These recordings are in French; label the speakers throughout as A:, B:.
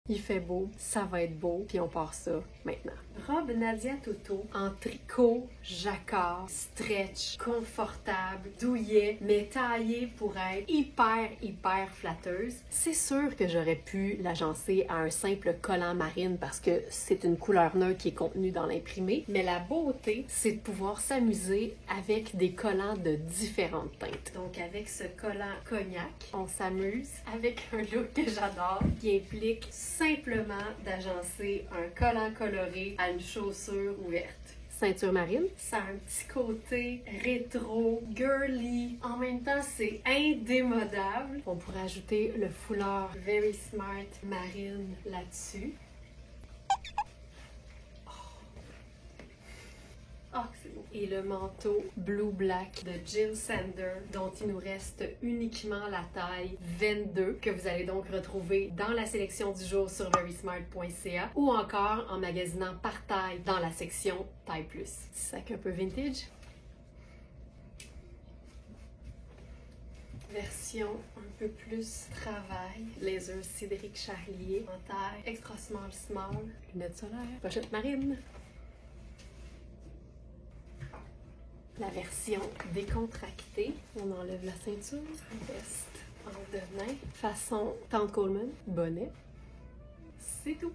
A: Il fait beau, ça va être beau, puis on part ça maintenant. Robe Nadia Toto en tricot, jacquard, stretch, confortable, douillet, mais taillée pour être hyper flatteuse. C'est sûr que j'aurais pu l'agencer à un simple collant marine parce que c'est une couleur neutre qui est contenue dans l'imprimé, mais la beauté, c'est de pouvoir s'amuser avec des collants de différentes teintes. Donc avec ce collant cognac, on s'amuse avec un look que j'adore qui implique simplement d'agencer un collant coloré à une chaussure ouverte. Ceinture marine, ça a un petit côté rétro, girly. En même temps, c'est indémodable. On pourrait ajouter le foulard Very Smart marine là-dessus. Ah, c'est beau. Et le manteau Blue Black de Jill Sander, dont il nous reste uniquement la taille 22, que vous allez donc retrouver dans la sélection du jour sur verysmart.ca ou encore en magasinant par taille dans la section taille plus. Petit sac un peu vintage. Version un peu plus travail. Laser Cédric Charlier en taille extra small. Lunettes solaires. Pochette marine. La version décontractée, on enlève la ceinture, veste en denain, façon Tante Coleman, bonnet, c'est tout.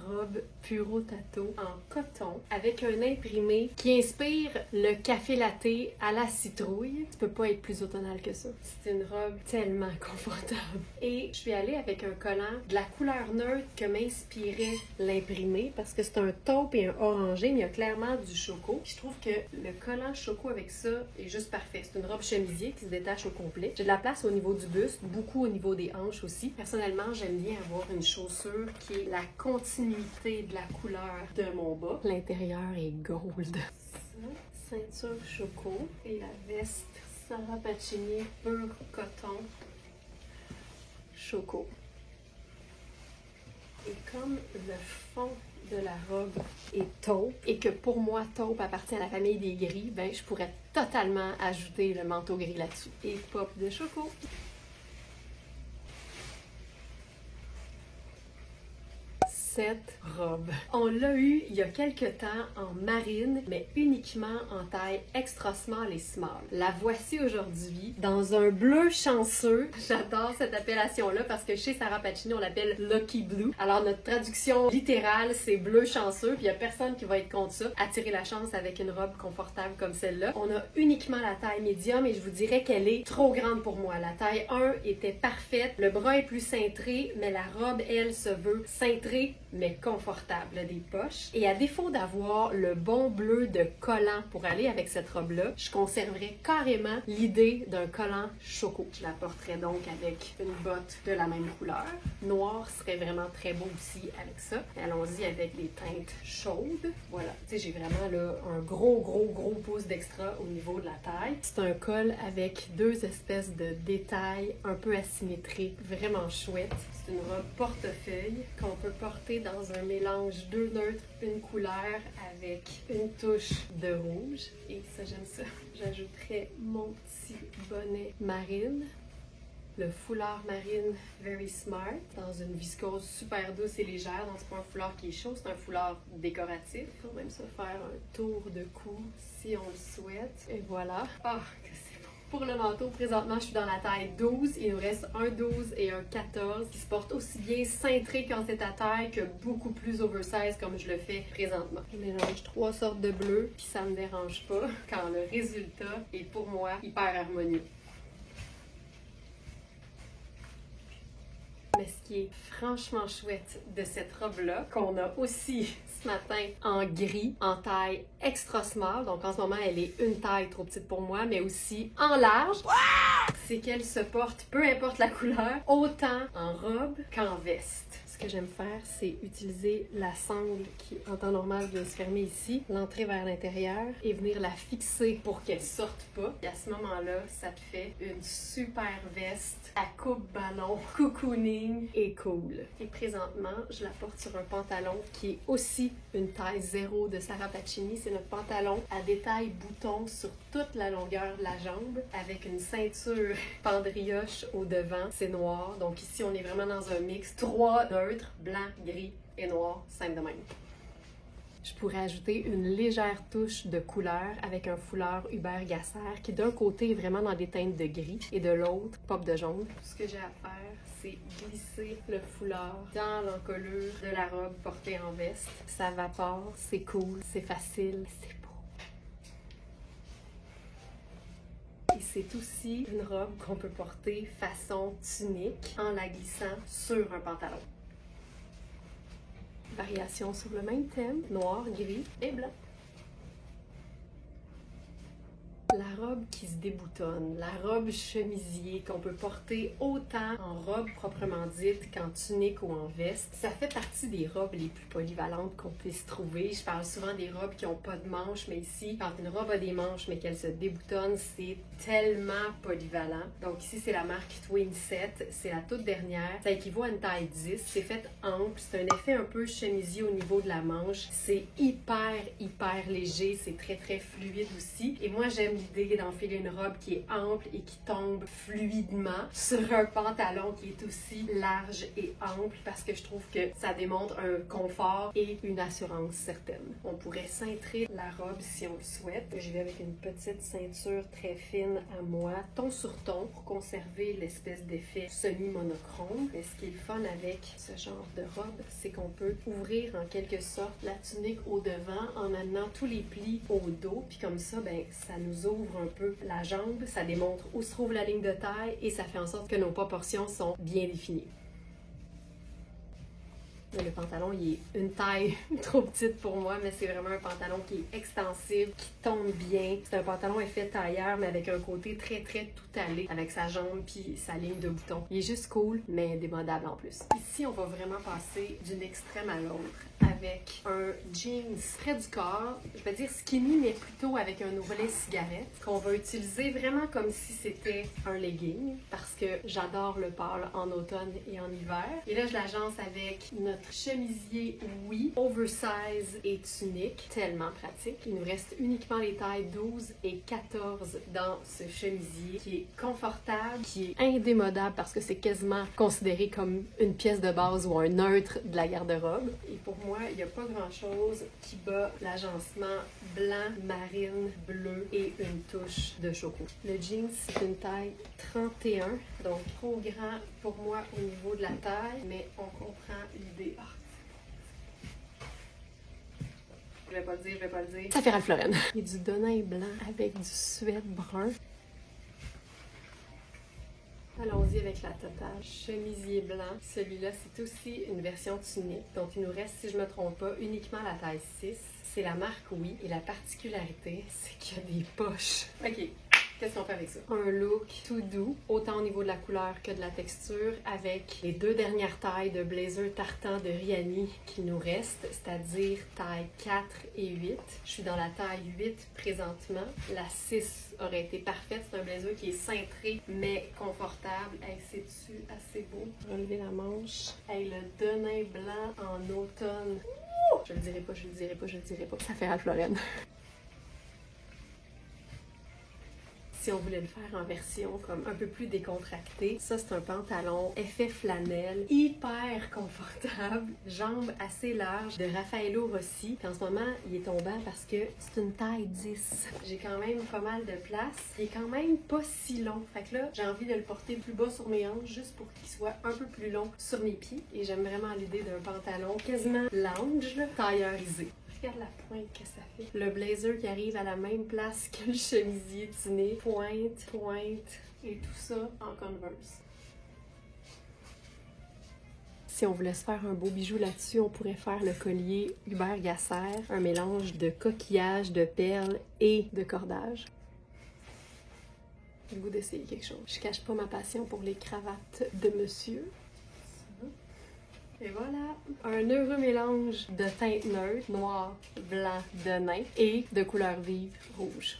A: Robe Puro Tato en coton avec un imprimé qui inspire le café latte à la citrouille. Tu peux pas être plus automnal que ça. C'est une robe tellement confortable. Et je suis allée avec un collant de la couleur neutre que m'inspirait l'imprimé parce que c'est un taupe et un orangé, mais il y a clairement du choco. Je trouve que le collant choco avec ça est juste parfait. C'est une robe chemisier qui se détache au complet. J'ai de la place au niveau du buste, beaucoup au niveau des hanches aussi. Personnellement, j'aime bien avoir une chaussure qui est la continuité de la couleur de mon bas. L'intérieur est gold. Ça, ceinture choco et la veste Sarah Pacini pur coton choco. Et comme le fond de la robe est taupe et que pour moi taupe appartient à la famille des gris, ben je pourrais totalement ajouter le manteau gris là-dessus. Et pop de choco. Cette robe. On l'a eu il y a quelques temps en marine, mais uniquement en taille extra small et small. La voici aujourd'hui dans un bleu chanceux. J'adore cette appellation-là parce que chez Sarah Pacini, on l'appelle Lucky Blue. Alors notre traduction littérale, c'est bleu chanceux, puis il n'y a personne qui va être contre ça. Attirer la chance avec une robe confortable comme celle-là. On a uniquement la taille médium et je vous dirais qu'elle est trop grande pour moi. La taille 1 était parfaite. Le bras est plus cintré, mais la robe, elle, se veut cintrée, mais confortable, des poches. Et à défaut d'avoir le bon bleu de collant pour aller avec cette robe-là, je conserverais carrément l'idée d'un collant choco. Je la porterais donc avec une botte de la même couleur. Noir serait vraiment très beau aussi avec ça. Allons-y avec des teintes chaudes. Voilà, tu sais, j'ai vraiment là un gros pouce d'extra au niveau de la taille. C'est un col avec deux espèces de détails un peu asymétriques, vraiment chouette. C'est une robe portefeuille qu'on peut porter dans un mélange deux neutres, une couleur avec une touche de rouge. Et ça, j'aime ça. J'ajouterais mon petit bonnet marine, le foulard marine Very Smart, dans une viscose super douce et légère. Donc, c'est pas un foulard qui est chaud, c'est un foulard décoratif. On peut même se faire un tour de cou si on le souhaite. Et voilà. Ah, que c'est bon. Pour le manteau, présentement, je suis dans la taille 12. Il nous reste un 12 et un 14 qui se portent aussi bien cintré quand c'est à taille que beaucoup plus oversize comme je le fais présentement. Je mélange trois sortes de bleus, puis ça me dérange pas quand le résultat est pour moi hyper harmonieux. Mais ce qui est franchement chouette de cette robe-là, qu'on a aussi ce matin en gris, en taille extra small, donc en ce moment elle est une taille trop petite pour moi, mais aussi en large, c'est qu'elle se porte, peu importe la couleur, autant en robe qu'en veste. Ce que j'aime faire, c'est utiliser la sangle qui, en temps normal, vient se fermer ici, l'entrer vers l'intérieur et venir la fixer pour qu'elle sorte pas. Et à ce moment-là, ça te fait une super veste à coupe ballon, cocooning et cool. Et présentement, je la porte sur un pantalon qui est aussi une taille 0 de Sarah Pacini. C'est notre pantalon à détail bouton sur toute la longueur de la jambe avec une ceinture pendrioche au devant. C'est noir. Donc ici, on est vraiment dans un mix 3 neutres, blanc, gris et noir, simple de même. Je pourrais ajouter une légère touche de couleur avec un foulard Hubert Gasser qui d'un côté est vraiment dans des teintes de gris et de l'autre pop de jaune. Tout ce que j'ai à faire, c'est glisser le foulard dans l'encolure de la robe portée en veste. Ça vapore, c'est cool, c'est facile, c'est beau. Et c'est aussi une robe qu'on peut porter façon tunique en la glissant sur un pantalon. Variation sur le même thème, noir, gris et blanc. La robe qui se déboutonne, la robe chemisier qu'on peut porter autant en robe proprement dite qu'en tunique ou en veste, ça fait partie des robes les plus polyvalentes qu'on puisse trouver. Je parle souvent des robes qui n'ont pas de manches, mais ici, quand une robe a des manches mais qu'elle se déboutonne, c'est tellement polyvalent. Donc ici, c'est la marque Twin Set, c'est la toute dernière. Ça équivaut à une taille 10, c'est fait ample, c'est un effet un peu chemisier au niveau de la manche. C'est hyper léger, c'est très fluide aussi. Et moi, j'aime l'idée d'enfiler une robe qui est ample et qui tombe fluidement sur un pantalon qui est aussi large et ample parce que je trouve que ça démontre un confort et une assurance certaine. On pourrait cintrer la robe si on le souhaite. Je vais avec une petite ceinture très fine à moi, ton sur ton, pour conserver l'espèce d'effet semi-monochrome. Mais ce qui est le fun avec ce genre de robe, c'est qu'on peut ouvrir en quelque sorte la tunique au devant en amenant tous les plis au dos. Puis comme ça, ben, ça nous ouvre un peu la jambe, ça démontre où se trouve la ligne de taille et ça fait en sorte que nos proportions sont bien définies. Le pantalon, il est une taille trop petite pour moi, mais c'est vraiment un pantalon qui est extensible, qui tombe bien. C'est un pantalon effet tailleur, mais avec un côté très tout allé, avec sa jambe puis sa ligne de bouton. Il est juste cool, mais démodable en plus. Ici, on va vraiment passer d'une extrême à l'autre avec un jeans près du corps, je vais dire skinny, mais plutôt avec un ourlet cigarette, qu'on va utiliser vraiment comme si c'était un legging, parce que j'adore le pâle en automne et en hiver. Et là, je l'agence avec notre chemisier, oui, oversize et tunique, tellement pratique. Il nous reste uniquement les tailles 12 et 14 dans ce chemisier qui est confortable, qui est indémodable parce que c'est quasiment considéré comme une pièce de base ou un neutre de la garde-robe. Et pour moi, il n'y a pas grand-chose qui bat l'agencement blanc, marine, bleu et une touche de choco. Le jeans, c'est une taille 31, donc trop grand pour moi au niveau de la taille, mais on comprend l'idée. Je vais pas le dire. Ça fait Ralph Lauren. Il y a du denim blanc avec du suède brun. Allons-y avec la totale. Chemisier blanc. Celui-là, c'est aussi une version tunique. Donc, il nous reste, si je me trompe pas, uniquement la taille 6. C'est la marque Oui. Et la particularité, c'est qu'il y a des poches. OK. Qu'est-ce qu'on fait avec ça? Un look tout doux, autant au niveau de la couleur que de la texture, avec les deux dernières tailles de blazer tartan de Rihanni qui nous restent, c'est-à-dire taille 4 et 8. Je suis dans la taille 8 présentement. La 6 aurait été parfaite. C'est un blazer qui est cintré, mais confortable. Hey, c'est-tu assez beau? Relever la manche. Hey, le denim blanc en automne. Ouh! Je le dirai pas. Ça fait Ralph Lauren. Si on voulait le faire en version comme un peu plus décontractée, ça c'est un pantalon effet flanelle, hyper confortable, jambes assez larges de Raffaello Rossi. Puis en ce moment, il est tombant parce que c'est une taille 10. J'ai quand même pas mal de place. Il est quand même pas si long. Fait que là, j'ai envie de le porter plus bas sur mes hanches juste pour qu'il soit un peu plus long sur mes pieds. Et j'aime vraiment l'idée d'un pantalon quasiment lounge, là, tailleurisé. Regarde la pointe que ça fait. Le blazer qui arrive à la même place que le chemisier dîner. Pointe, et tout ça en Converse. Si on voulait se faire un beau bijou là-dessus, on pourrait faire le collier Hubert Gasser, un mélange de coquillage, de perles et de cordage. J'ai le goût d'essayer quelque chose. Je cache pas ma passion pour les cravates de monsieur. Et voilà, un heureux mélange de teintes neutres, noir, blanc, de nain et de couleurs vives, rouge.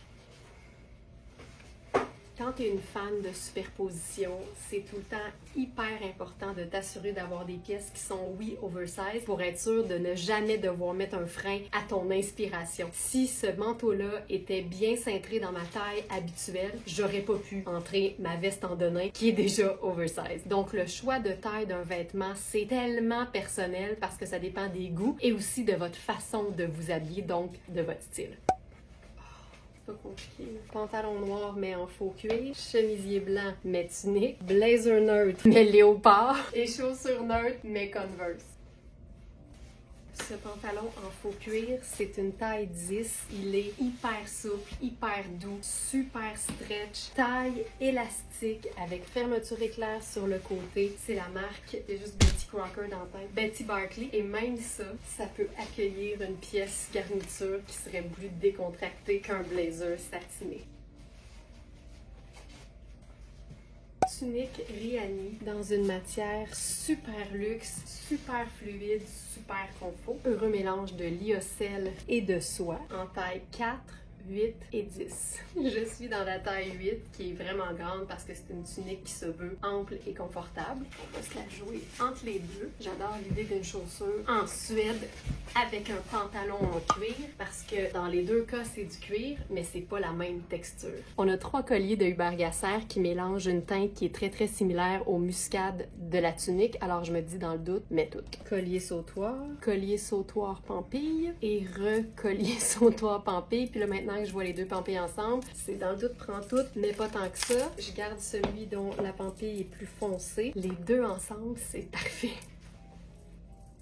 A: Quand tu es une fan de superposition, c'est tout le temps hyper important de t'assurer d'avoir des pièces qui sont, oui, oversize pour être sûr de ne jamais devoir mettre un frein à ton inspiration. Si ce manteau-là était bien cintré dans ma taille habituelle, j'aurais pas pu entrer ma veste en denim qui est déjà oversize. Donc, le choix de taille d'un vêtement, c'est tellement personnel parce que ça dépend des goûts et aussi de votre façon de vous habiller, donc de votre style. Pas compliqué. Pantalon noir mais en faux cuir, chemisier blanc mais tunique, blazer neutre mais léopard et chaussures neutres mais Converse. Ce pantalon en faux cuir, c'est une taille 10. Il est hyper souple, hyper doux, super stretch, taille élastique avec fermeture éclair sur le côté. C'est la marque, c'est juste Betty Crocker dans la tête, Betty Barclay. Et même ça, ça peut accueillir une pièce garniture qui serait plus décontractée qu'un blazer satiné. Tunique Rihanni dans une matière super luxe, super fluide, super confort. Heureux mélange de lyocell et de soie en taille 4, 8 et 10. Je suis dans la taille 8 qui est vraiment grande parce que c'est une tunique qui se veut ample et confortable. On va se la jouer entre les deux. J'adore l'idée d'une chaussure en suède avec un pantalon en cuir parce que dans les deux cas c'est du cuir mais c'est pas la même texture. On a 3 colliers de Hubert Gasser qui mélangent une teinte qui est très similaire aux muscades de la tunique, alors je me dis dans le doute, mets tout. Collier sautoir pampille et recollier sautoir pampille. Puis là maintenant que je vois les deux pampilles ensemble, c'est dans le doute, prends tout, mais pas tant que ça. Je garde celui dont la pampille est plus foncée. Les deux ensemble, c'est parfait.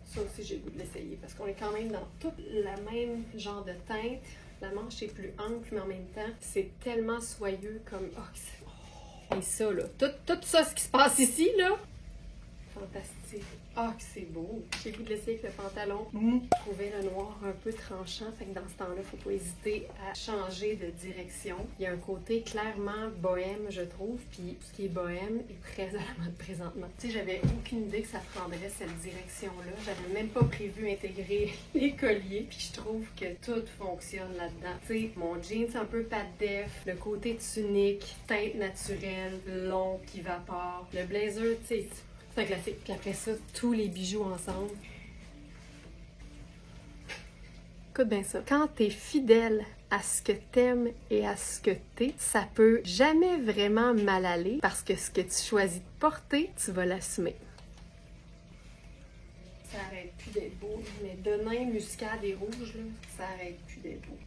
A: Ça aussi, j'ai le goût de l'essayer parce qu'on est quand même dans tout le même genre de teinte. La manche est plus ample, mais en même temps, c'est tellement soyeux comme... Oh, et ça, là, tout ça, ce qui se passe ici, là, fantastique. Ah, que c'est beau! J'ai le goût de l'essayer avec le pantalon mou. Je trouvais le noir un peu tranchant, fait que dans ce temps-là, faut pas hésiter à changer de direction. Il y a un côté clairement bohème, je trouve, puis ce qui est bohème est très à la mode présentement. Tu sais, j'avais aucune idée que ça prendrait cette direction-là. J'avais même pas prévu intégrer les colliers, puis je trouve que tout fonctionne là-dedans. Tu sais, mon jeans un peu pas de def, le côté tunique, teinte naturelle, long, qui vapore, le blazer, tu sais, c'est un classique. Puis après ça, tous les bijoux ensemble. Écoute bien ça. Quand t'es fidèle à ce que t'aimes et à ce que t'es, ça peut jamais vraiment mal aller parce que ce que tu choisis de porter, tu vas l'assumer. Ça arrête plus d'être beau. Mais de nain, muscade et rouge, là, ça arrête plus d'être beau.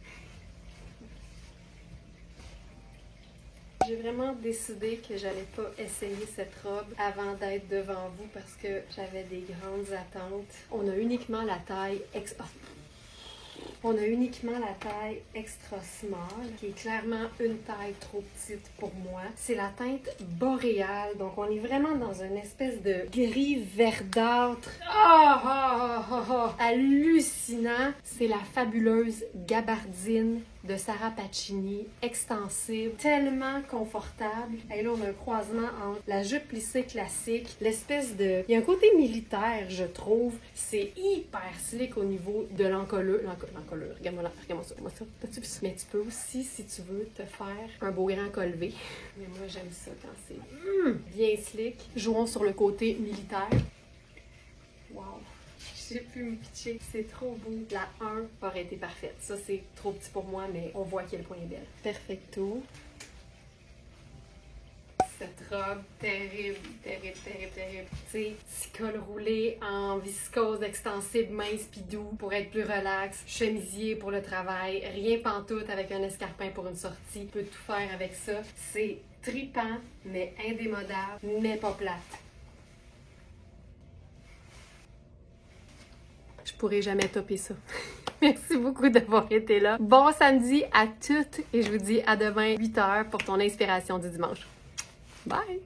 A: J'ai vraiment décidé que j'allais pas essayer cette robe avant d'être devant vous parce que j'avais des grandes attentes. On a uniquement la taille extra small, qui est clairement une taille trop petite pour moi. C'est la teinte boréale, donc on est vraiment dans une espèce de gris verdâtre. Hallucinant! C'est la fabuleuse gabardine de Sarah Pacini, extensible, tellement confortable. Et là, on a un croisement entre la jupe plissée classique, l'espèce de... Il y a un côté militaire, je trouve. C'est hyper slick au niveau de l'encolure. L'encolure, regarde-moi ça. T'as-tu vu ça? Mais tu peux aussi, si tu veux, te faire un beau grand col V. Mais moi, j'aime ça quand c'est bien slick. Jouons sur le côté militaire. Wow! J'ai pu me pitcher. C'est trop beau. La 1 aurait été parfaite. Ça, c'est trop petit pour moi, mais on voit à quel point elle est belle. Perfecto. Cette robe, terrible. Tu sais, petit col roulé en viscose extensible, mince pis doux pour être plus relax. Chemisier pour le travail. Rien pantoute avec un escarpin pour une sortie. Tu peux tout faire avec ça. C'est tripant, mais indémodable, mais pas plate. Je pourrais jamais topper ça. Merci beaucoup d'avoir été là. Bon samedi à toutes et je vous dis à demain 8h pour ton inspiration du dimanche. Bye!